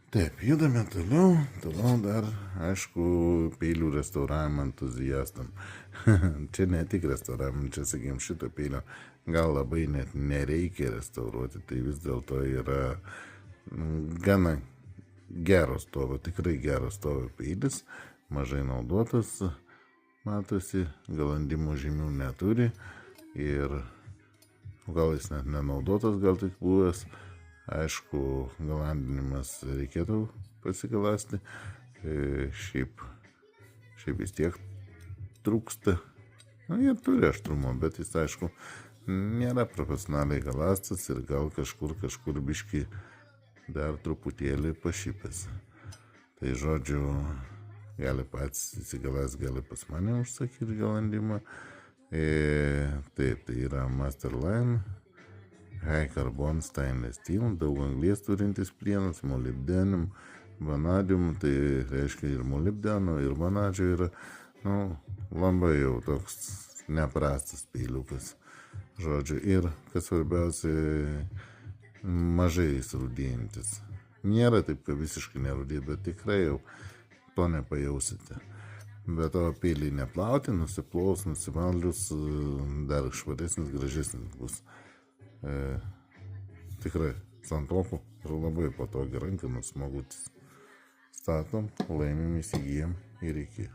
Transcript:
Taip, judame toliau. Toliau dar, aišku, peilių restauravimo entuziastam. Čia ne tik restauravimo, čia, sakykim, šito peilio gal labai net nereikia restauruoti. Tai vis dėlto yra gana geros stovo, tikrai geros stovo peilis. Mažai naudotas, matosi, galandimo žymių neturi. Ir gal jis net nenaudotas, gal tik buvęs. Aišku, galandinimas reikėtų pasigalasti. Šiaip vis tiek trūksta. Jie turi aštrumo, bet jis, aišku, nėra profesionaliai galastas ir gal kažkur biški dar truputėlį pašipęs. Tai žodžiu, gali pats įsigalas, gali pas mane užsakyti galandimą. Taip, tai yra Masterline. High Carbon Stainless Steel, daug anglies turintis plienas, molibdenium, vanadium, tai reiškia ir molibdeno, ir vanadžio yra, labai jau toks neprastas peiliukas. Žodžiu, ir, kas svarbiausia, mažai jis rūdėjantis. Nėra taip, kad visiškai nerūdė, bet tikrai jau to nepajausite. Bet to peilį neplauti, nusiplaus, nusivaldžius, dar švaresnis, gražesnis bus. Tikrai santokų ir labai patogi ranka, smagutis. Statom, laimim, įsigijam ir iki.